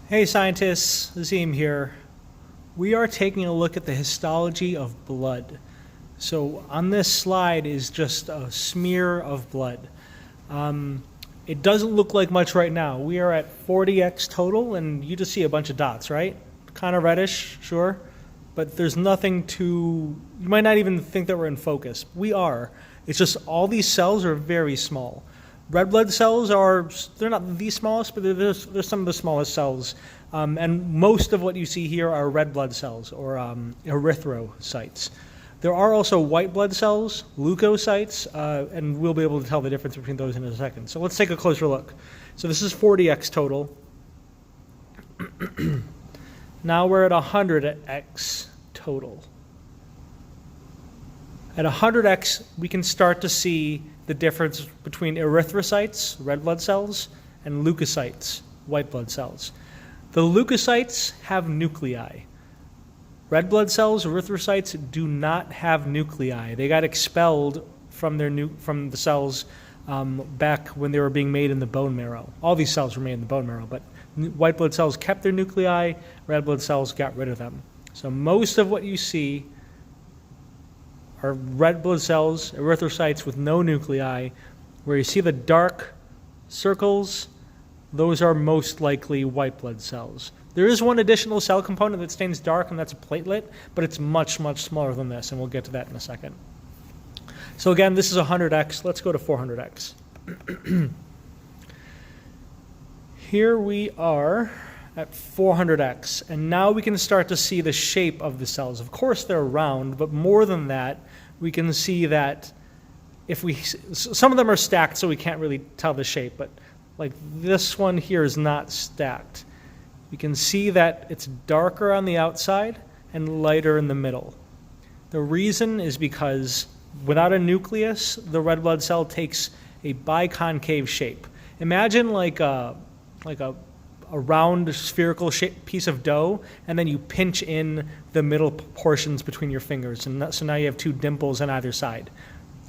Hey scientists, Azim here. We are taking a look at the histology of blood. So on this slide is just a smear of blood. It doesn't look like much right now. We are at 40x total and you just see a bunch of dots, right? Kind of reddish, sure, but there's nothing you might not even think that we're in focus. We are. It's just all these cells are very small. Red blood cells they're not the smallest, but they're some of the smallest cells. And most of what you see here are red blood cells, or erythrocytes. There are also white blood cells, leukocytes, and we'll be able to tell the difference between those in a second. So let's take a closer look. So this is 40x total. Now we're at 100x total. At 100x, we can start to see the difference between erythrocytes, red blood cells, and leukocytes, white blood cells. The leukocytes have nuclei. Red blood cells, erythrocytes, do not have nuclei. They got expelled from the cells back when they were being made in the bone marrow. All these cells were made in the bone marrow, but white blood cells kept their nuclei, red blood cells got rid of them. So most of what you see are red blood cells, erythrocytes with no nuclei. Where you see the dark circles, those are most likely white blood cells. There is one additional cell component that stains dark, and that's a platelet, but it's much, much smaller than this, and we'll get to that in a second. So again, this is 100x. Let's go to 400x. Here we are at 400x, and now we can start to see the shape of the cells. Of course they're round, but more than that, we can see that some of them are stacked, so we can't really tell the shape, but like this one here is not stacked. You can see that it's darker on the outside and lighter in the middle. The reason is because without a nucleus, the red blood cell takes a biconcave shape. Imagine like a round spherical piece of dough, and then you pinch in the middle portions between your fingers, and so now you have two dimples on either side.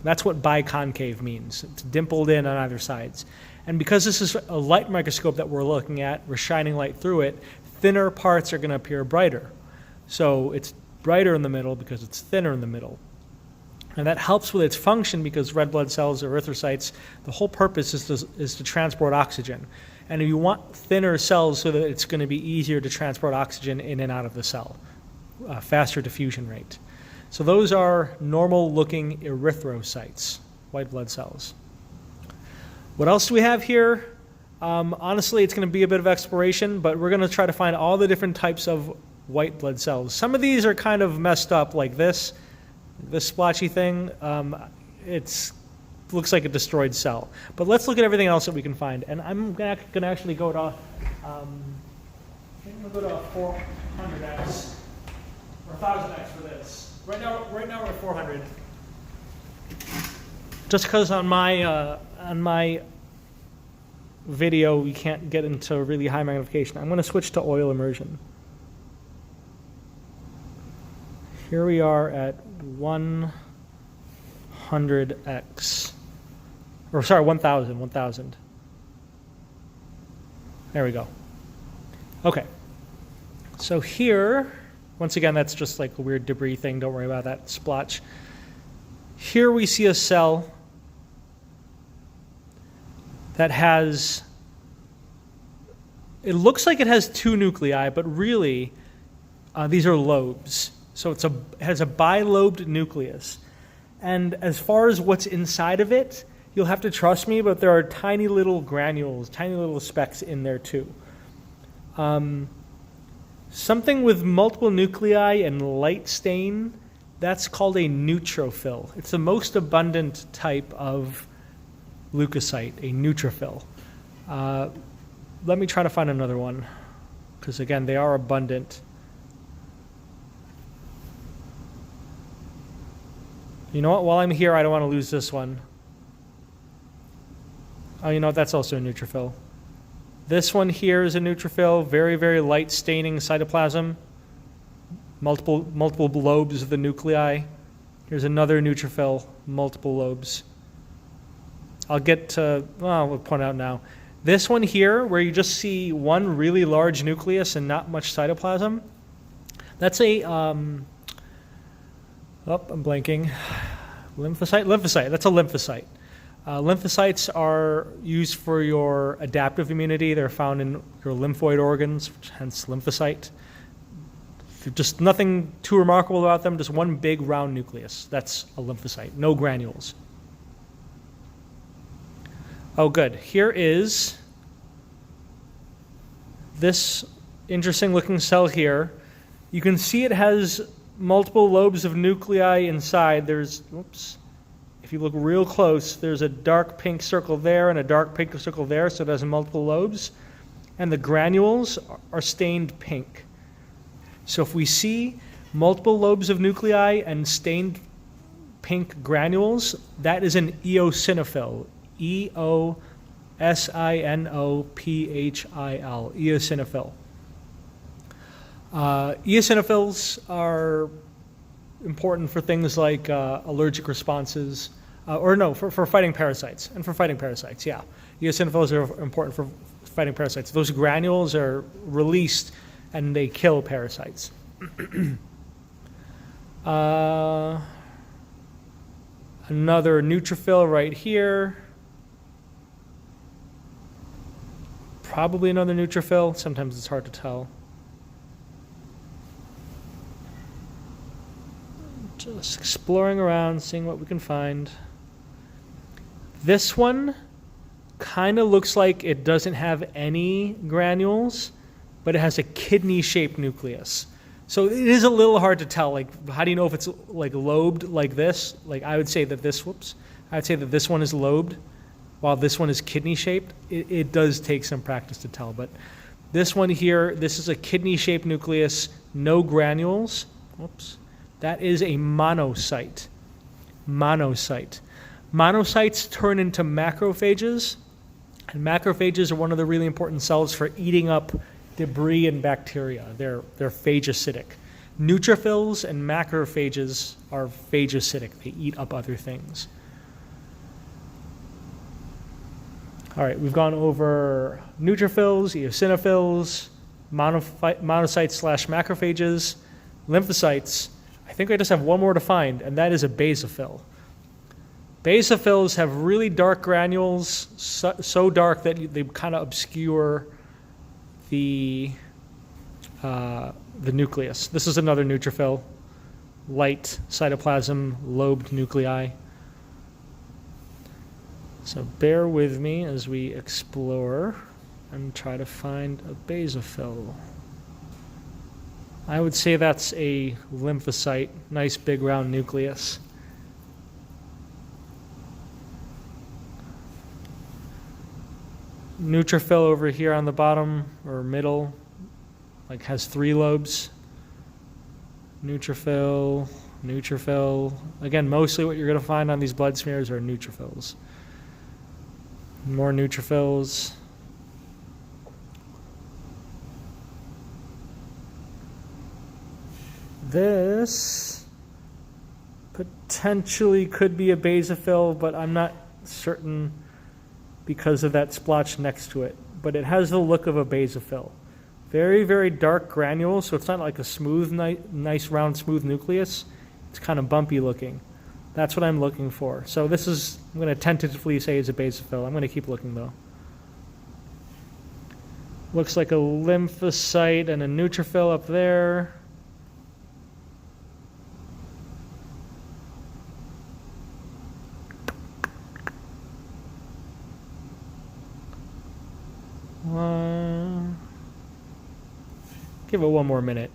That's what biconcave means. It's dimpled in on either sides. And because this is a light microscope that we're looking at, we're shining light through it, thinner parts are going to appear brighter. So it's brighter in the middle because it's thinner in the middle. And that helps with its function because red blood cells, erythrocytes, the whole purpose is to transport oxygen. And you want thinner cells so that it's going to be easier to transport oxygen in and out of the cell, faster diffusion rate. So those are normal-looking erythrocytes, white blood cells. What else do we have here? Honestly, it's going to be a bit of exploration, but we're going to try to find all the different types of white blood cells. Some of these are kind of messed up, like this splotchy thing. It looks like a destroyed cell. But let's look at everything else that we can find. And I'm going to actually go to 400x or 1000x for this. Right now we're at 400. Just because on my video we can't get into really high magnification, I'm going to switch to oil immersion. Here we are at 100x. Or sorry, 1000. There we go. Okay. So here, once again, that's just like a weird debris thing. Don't worry about that splotch. Here we see a cell that it looks like it has two nuclei, but really these are lobes. So it has a bilobed nucleus. And as far as what's inside of it, you'll have to trust me, but there are tiny little granules, tiny little specks in there too. Something with multiple nuclei and light stain, that's called a neutrophil. It's the most abundant type of leukocyte, a neutrophil. Let me try to find another one, because again, they are abundant. You know what? While I'm here, I don't want to lose this one. Oh, you know what? That's also a neutrophil. This one here is a neutrophil, very, very light staining cytoplasm. Multiple lobes of the nuclei. Here's another neutrophil, multiple lobes. We'll point out now. This one here, where you just see one really large nucleus and not much cytoplasm, that's a, I'm blanking, lymphocyte, that's a lymphocyte. Lymphocytes are used for your adaptive immunity. They're found in your lymphoid organs, hence lymphocyte. Just nothing too remarkable about them, just one big round nucleus. That's a lymphocyte, no granules. Oh, good. Here is this interesting looking cell here. You can see it has multiple lobes of nuclei inside. There's, oops, if you look real close, there's a dark pink circle there and a dark pink circle there, so it has multiple lobes. And the granules are stained pink. So if we see multiple lobes of nuclei and stained pink granules, that is an eosinophil. eosinophil, eosinophil. Eosinophils are important for things like allergic responses, for fighting parasites, and for fighting parasites, yeah. Eosinophils are important for fighting parasites. Those granules are released and they kill parasites. Another neutrophil right here. Probably another neutrophil. Sometimes it's hard to tell. Just exploring around, seeing what we can find. This one kind of looks like it doesn't have any granules, but it has a kidney-shaped nucleus. So it is a little hard to tell. Like, how do you know if it's like lobed like this? Like, I would say that this one is lobed, while this one is kidney-shaped. It does take some practice to tell, but this one here, this is a kidney-shaped nucleus, no granules. Whoops. That is a monocyte. Monocyte. Monocytes turn into macrophages, and macrophages are one of the really important cells for eating up debris and bacteria. They're phagocytic. Neutrophils and macrophages are phagocytic. They eat up other things. All right, we've gone over neutrophils, eosinophils, monocytes/macrophages, lymphocytes. I think I just have one more to find, and that is a basophil. Basophils have really dark granules, so dark that they kind of obscure the nucleus. This is another neutrophil, light cytoplasm, lobed nuclei. So bear with me as we explore and try to find a basophil. I would say that's a lymphocyte, nice big round nucleus. Neutrophil over here on the bottom or middle, like has 3 lobes. Neutrophil, neutrophil. Again, mostly what you're going to find on these blood smears are neutrophils. More neutrophils. This potentially could be a basophil, but I'm not certain because of that splotch next to it. But it has the look of a basophil. Very, very dark granules, so it's not like a smooth, nice round, smooth nucleus. It's kind of bumpy looking. That's what I'm looking for. So this is, I'm going to tentatively say is a basophil. I'm going to keep looking though. Looks like a lymphocyte and a neutrophil up there. Give it one more minute.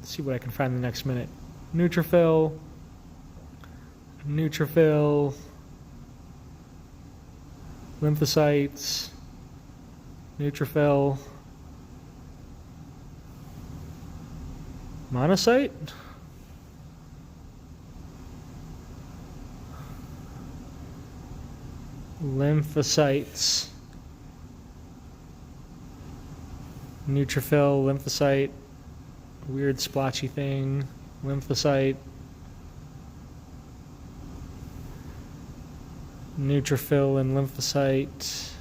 See what I can find in the next minute. Neutrophil, neutrophil, lymphocytes, neutrophil, monocyte, lymphocytes, neutrophil, lymphocyte, weird splotchy thing, lymphocyte, neutrophil and lymphocyte,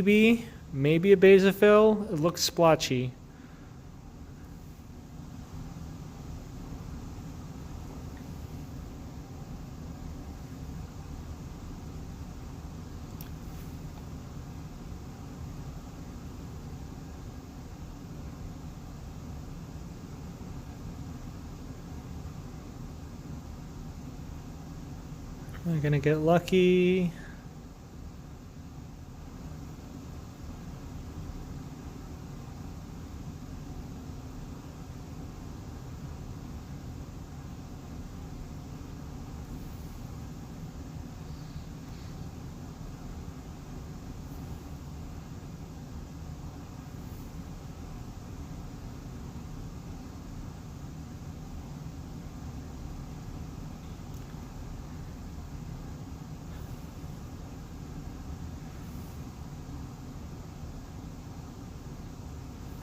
maybe a basophil. It looks splotchy. Am I gonna get lucky?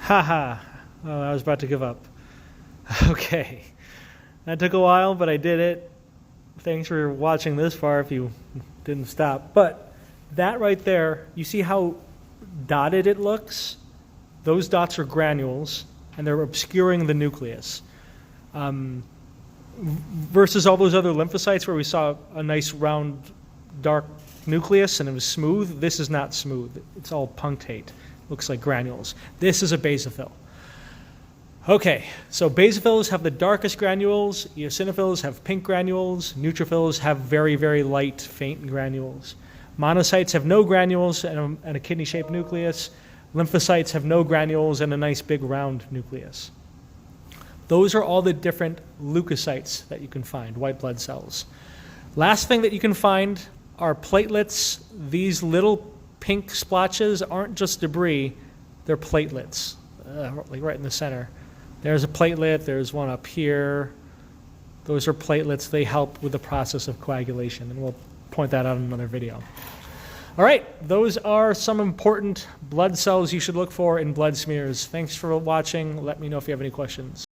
Haha. Oh, I was about to give up. Okay. That took a while, but I did it. Thanks for watching this far if you didn't stop. But that right there, you see how dotted it looks? Those dots are granules, and they're obscuring the nucleus. Versus all those other lymphocytes where we saw a nice round dark nucleus and it was smooth, this is not smooth. It's all punctate. Looks like granules. This is a basophil. Okay, so basophils have the darkest granules, eosinophils have pink granules, neutrophils have very, very light, faint granules. Monocytes have no granules and a kidney-shaped nucleus. Lymphocytes have no granules and a nice big round nucleus. Those are all the different leukocytes that you can find, white blood cells. Last thing that you can find are platelets. These little pink splotches aren't just debris, they're platelets, like right in the center. There's a platelet, there's one up here. Those are platelets, they help with the process of coagulation, and we'll point that out in another video. All right, those are some important blood cells you should look for in blood smears. Thanks for watching. Let me know if you have any questions.